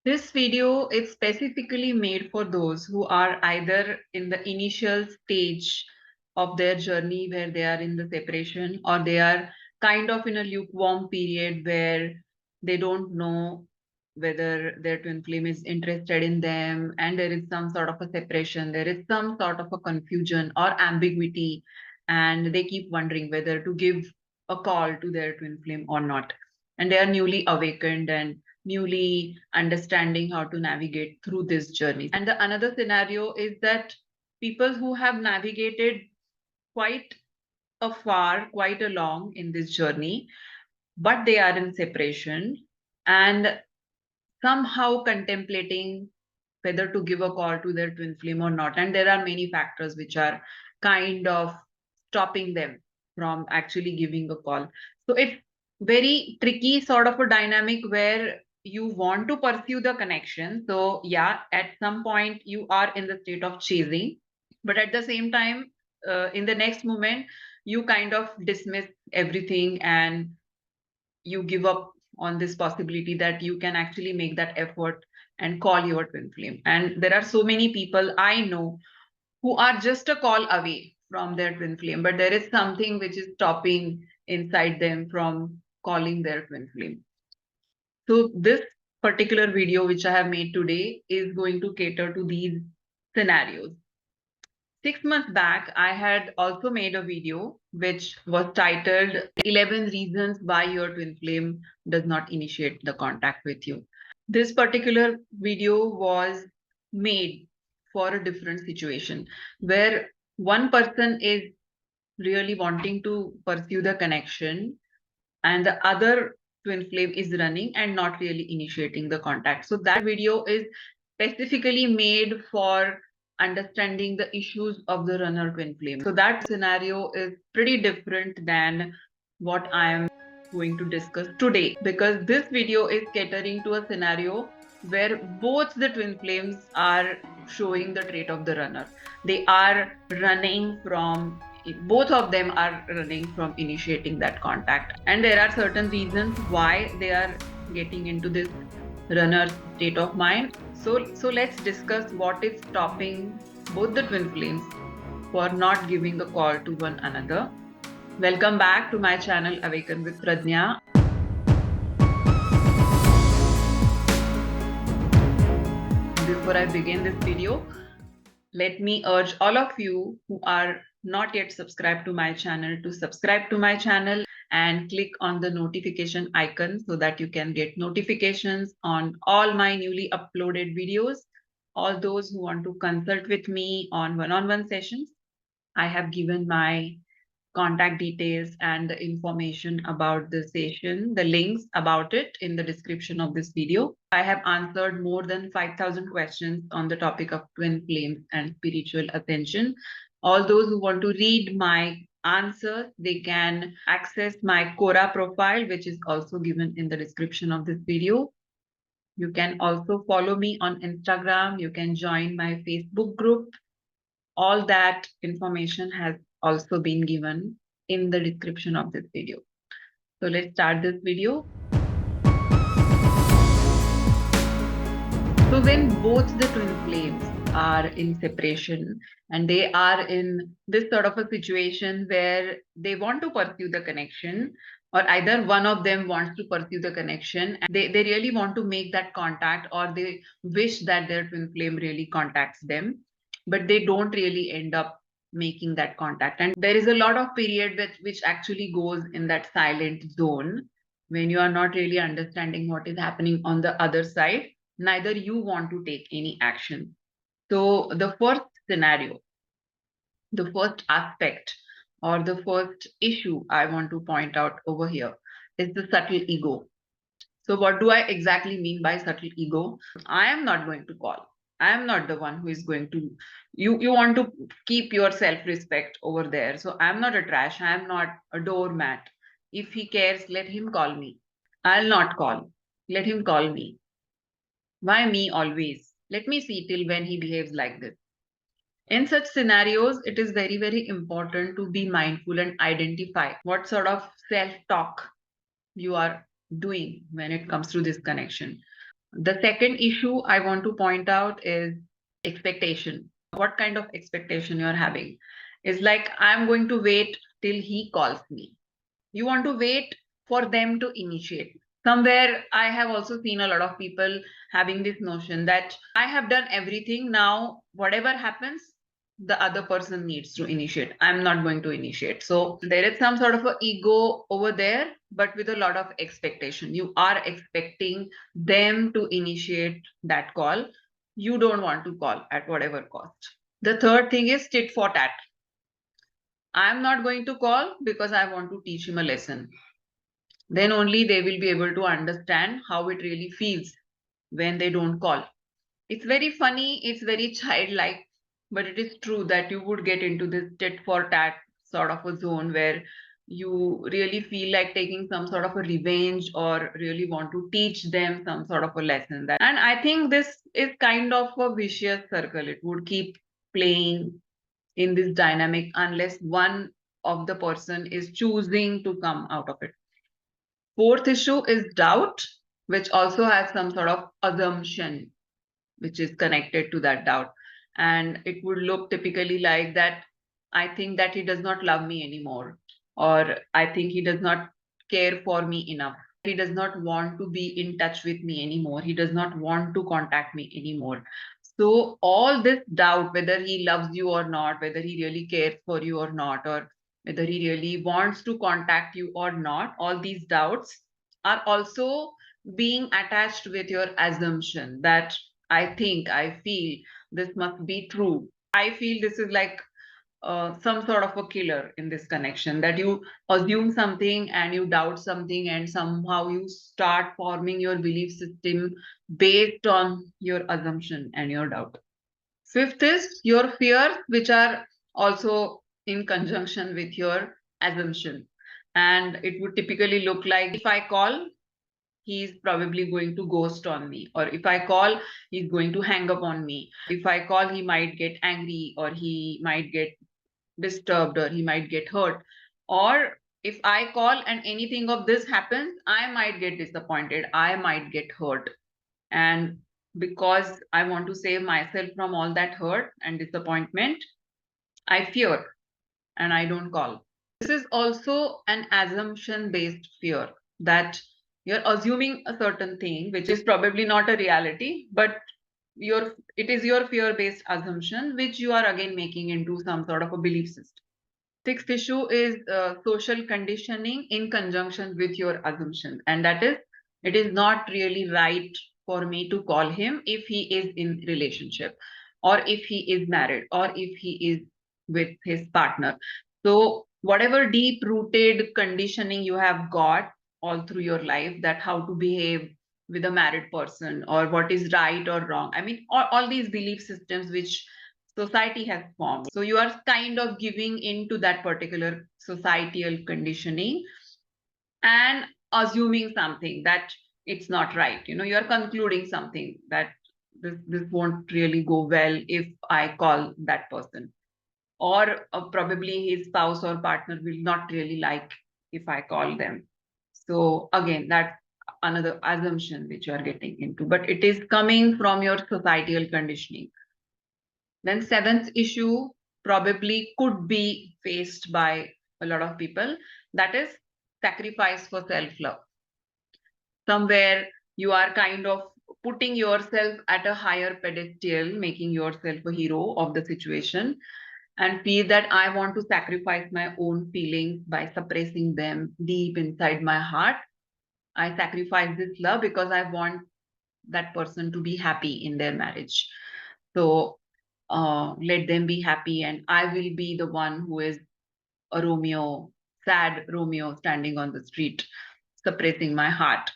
This video is specifically made for those who are either in the initial stage of their journey where they are in the separation, or they are kind of in a lukewarm period where they don't know whether their twin flame is interested in them, and there is some sort of a separation, there is some sort of a confusion or ambiguity, and they keep wondering whether to give a call to their twin flame or not. And they are newly awakened and newly understanding how to navigate through this journey. And the another scenario is that people who have navigated quite quite along in this journey, but they are in separation and somehow contemplating whether to give a call to their twin flame or not. And there are many factors which are kind of stopping them from actually giving a call. So it's very tricky sort of a dynamic where you want to pursue the connection. So yeah, at some point you are in the state of chasing, but at the same time, in the next moment, you kind of dismiss everything and you give up on this possibility that you can actually make that effort and call your twin flame. And there are so many people I know who are just a call away from their twin flame, but there is something which is stopping inside them from calling their twin flame. So this particular video which I have made today is going to cater to these scenarios. 6 months back, I had also made a video which was titled 11 Reasons Why Your Twin Flame Does Not Initiate the Contact with You. This particular video was made for a different situation where one person is really wanting to pursue the connection and the other twin flame is running and not really initiating the contact. So that video is specifically made for understanding the issues of the runner twin flame. So that scenario is pretty different than what I am going to discuss today, because this video is catering to a scenario where both the twin flames are showing the trait of the runner. They are running from both of them are running from initiating that contact, and there are certain reasons why they are getting into this runner state of mind. So let's discuss what is stopping both the twin flames for not giving the call to one another. Welcome back to my channel Awaken with Pradnya. Before I begin this video, let me urge all of you who are not yet subscribed to my channel to subscribe to my channel and click on the notification icon so that you can get notifications on all my newly uploaded videos. All those who want to consult with me on one-on-one sessions, I have given my contact details and the information about the session, the links about it in the description of this video. I have answered more than 5,000 questions on the topic of twin flames and spiritual ascension. All those who want to read my answers, they can access my Quora profile, which is also given in the description of this video. You can also follow me on Instagram. You can join my Facebook group. All that information has also been given in the description of this video. So let's start this video. So when both the twin flames are in separation and they are in this sort of a situation where they want to pursue the connection, or either one of them wants to pursue the connection, and they really want to make that contact, or they wish that their twin flame really contacts them, but they don't really end up making that contact. And there is a lot of period which actually goes in that silent zone when you are not really understanding what is happening on the other side, neither you want to take any action. So the first scenario, the first aspect, or the first issue I want to point out over here is the subtle ego. So what do I exactly mean by subtle ego? I am not going to call. I am not the one who is going to, you want to keep your self-respect over there. So I'm not a trash. I'm not a doormat. If he cares, let him call me. I'll not call. Let him call me. Why me always? Let me see till when he behaves like this. In such scenarios, it is very, very important to be mindful and identify what sort of self-talk you are doing when it comes to this connection. The second issue I want to point out is expectation. What kind of expectation you're having is like, I'm going to wait till he calls me. You want to wait for them to initiate. Somewhere I have also seen a lot of people having this notion that I have done everything, now whatever happens, the other person needs to initiate, I'm not going to initiate. So there is some sort of a ego over there, but with a lot of expectation. You are expecting them to initiate that call. You don't want to call at whatever cost. The third thing is tit for tat. I'm not going to call because I want to teach him a lesson. Then only they will be able to understand how it really feels when they don't call. It's very funny, it's very childlike, but it is true that you would get into this tit for tat sort of a zone where you really feel like taking some sort of a revenge or really want to teach them some sort of a lesson. And I think this is kind of a vicious circle. It would keep playing in this dynamic unless one of the person is choosing to come out of it. Fourth issue is doubt, which also has some sort of assumption which is connected to that doubt. And it would look typically like that, I think that he does not love me anymore, or I think he does not care for me enough. He does not want to be in touch with me anymore. He does not want to contact me anymore. So all this doubt, whether he loves you or not, whether he really cares for you or not, or whether he really wants to contact you or not, all these doubts are also being attached with your assumption that I think, I feel this must be true. I feel this is like some sort of a killer in this connection, that you assume something and you doubt something, and somehow you start forming your belief system based on your assumption and your doubt. Fifth is your fear, which are also in conjunction with your assumption. And it would typically look like, if I call, he's probably going to ghost on me, or if I call, he's going to hang up on me. If I call, he might get angry, or he might get disturbed, or he might get hurt. Or if I call and anything of this happens, I might get disappointed, I might get hurt. And because I want to save myself from all that hurt and disappointment, I fear and I don't call. This is also an assumption based fear, that you're assuming a certain thing which is probably not a reality, but it is your fear based assumption which you are again making into some sort of a belief system. Sixth issue is social conditioning in conjunction with your assumption, and that is, it is not really right for me to call him if he is in relationship, or if he is married, or if he is with his partner. So whatever deep rooted conditioning you have got all through your life, that how to behave with a married person, or what is right or wrong, I mean all these belief systems which society has formed. So you are kind of giving into that particular societal conditioning and assuming something that it's not right. You're concluding something that this won't really go well if I call that person, or probably his spouse or partner will not really like if I call them. So again, that's another assumption which you are getting into, but it is coming from your societal conditioning. Then seventh issue probably could be faced by a lot of people, that is sacrifice for self-love. Somewhere you are kind of putting yourself at a higher pedestal, making yourself a hero of the situation, and feel that I want to sacrifice my own feelings by suppressing them deep inside my heart. I sacrifice this love because I want that person to be happy in their marriage. So let them be happy, and I will be the one who is a Romeo, sad Romeo standing on the street, suppressing my heart.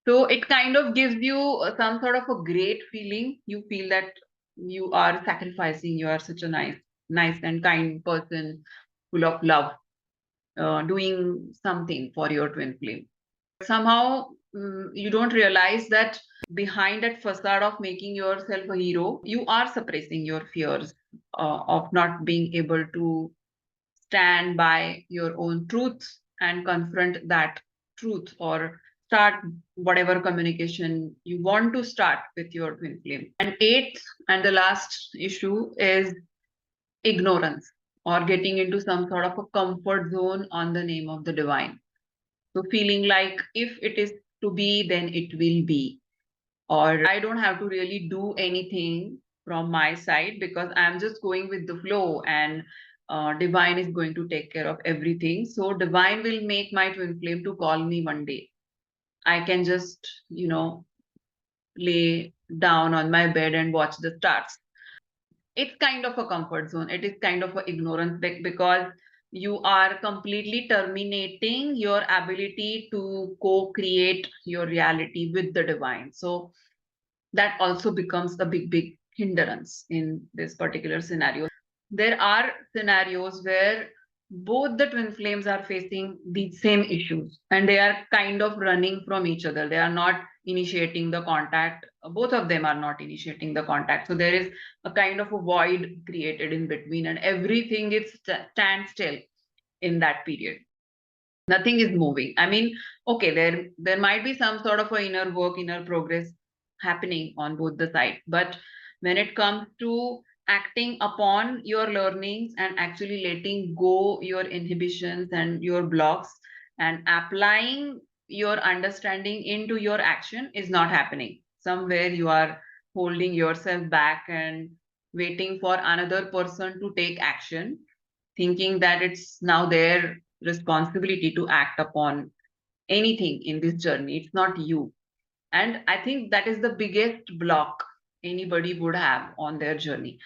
So it kind of gives you some sort of a great feeling. You feel that you are sacrificing, you are such a nice and kind person, full of love, doing something for your twin flame. Somehow you don't realize that behind that facade of making yourself a hero, you are suppressing your fears of not being able to stand by your own truth and confront that truth, or start whatever communication you want to start with your twin flame. And eighth and the last issue is ignorance, or getting into some sort of a comfort zone on the name of the divine. So feeling like if it is to be, then it will be, or I don't have to really do anything from my side because I'm just going with the flow, and divine is going to take care of everything. So divine will make my twin flame to call me one day. I can just, lay down on my bed and watch the stars. It's kind of a comfort zone. It is kind of a ignorance because you are completely terminating your ability to co-create your reality with the divine. So that also becomes a big hindrance in this particular scenario. There are scenarios where both the twin flames are facing the same issues and they are kind of running from each other. They are not initiating the contact. Both of them are not initiating the contact. So there is a kind of a void created in between, and everything is standstill in that period. Nothing is moving. I mean, okay, there might be some sort of a inner work, inner progress happening on both the sides, but when it comes to acting upon your learnings and actually letting go your inhibitions and your blocks and applying your understanding into your action is not happening. Somewhere you are holding yourself back and waiting for another person to take action, thinking that it's now their responsibility to act upon anything in this journey. It's not you. And I think that is the biggest block anybody would have on their journey.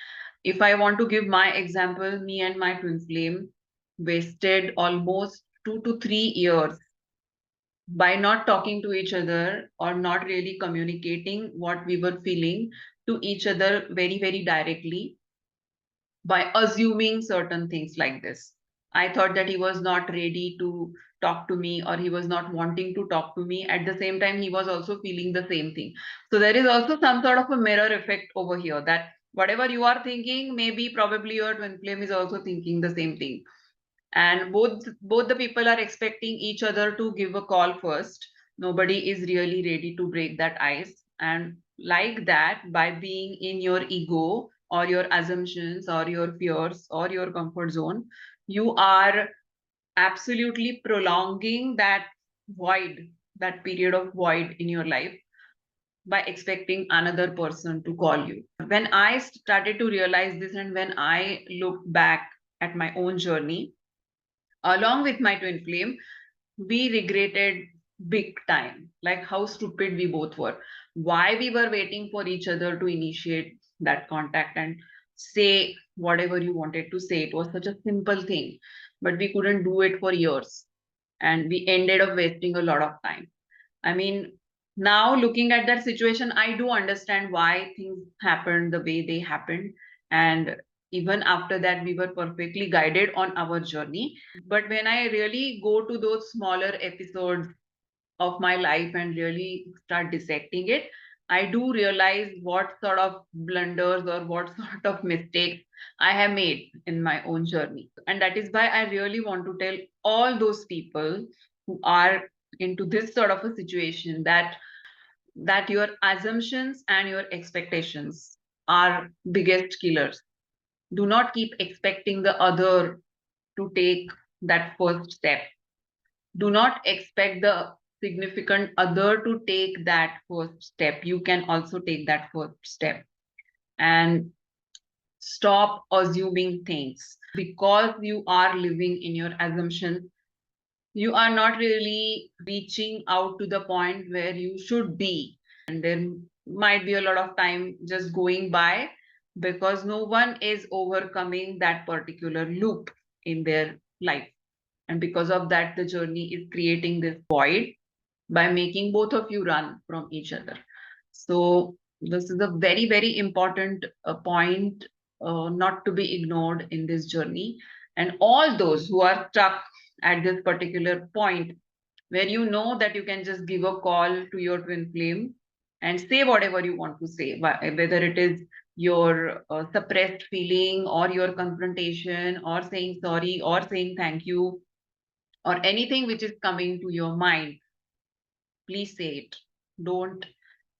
If I want to give my example, me and my twin flame wasted almost 2 to 3 years by not talking to each other or not really communicating what we were feeling to each other very directly, by assuming certain things like this. I thought that he was not ready to talk to me, or he was not wanting to talk to me. At the same time, he was also feeling the same thing. So there is also some sort of a mirror effect over here, that whatever you are thinking, maybe probably your twin flame is also thinking the same thing. And both the people are expecting each other to give a call first. Nobody is really ready to break that ice, and like that, by being in your ego or your assumptions or your fears or your comfort zone, you are absolutely prolonging that void, that period of void in your life, by expecting another person to call you. When I started to realize this, and when I looked back at my own journey along with my twin flame, we regretted big time, like how stupid we both were. Why we were waiting for each other to initiate that contact and say whatever you wanted to say. It was such a simple thing, but we couldn't do it for years. And we ended up wasting a lot of time. I mean, now looking at that situation, I do understand why things happened the way they happened. And even after that, we were perfectly guided on our journey. But when I really go to those smaller episodes of my life and really start dissecting it, I do realize what sort of blunders or what sort of mistakes I have made in my own journey. And that is why I really want to tell all those people who are into this sort of a situation, that your assumptions and your expectations are biggest killers. Do not keep expecting the other to take that first step. Do not expect the significant other to take that first step. You can also take that first step. And stop assuming things. Because you are living in your assumptions, you are not really reaching out to the point where you should be. And there might be a lot of time just going by because no one is overcoming that particular loop in their life. And because of that, the journey is creating this void by making both of you run from each other. So this is a very important point, not to be ignored in this journey. And all those who are stuck at this particular point, where you know that you can just give a call to your twin flame and say whatever you want to say, whether it is your suppressed feeling or your confrontation or saying sorry or saying thank you or anything which is coming to your mind. please say it. Don't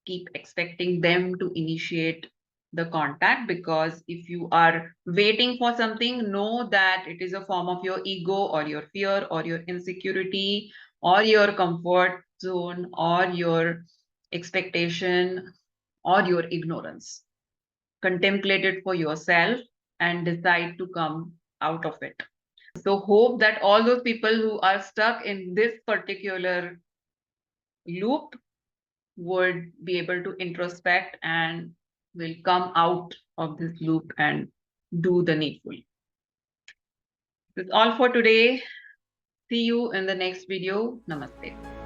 keep expecting them to initiate the contact, because if you are waiting for something, know that it is a form of your ego or your fear or your insecurity or your comfort zone or your expectation or your ignorance. Contemplate it for yourself and decide to come out of it. So hope that all those people who are stuck in this particular loop would be able to introspect and will come out of this loop and do the needful. That's all for today. See you in the next video. Namaste.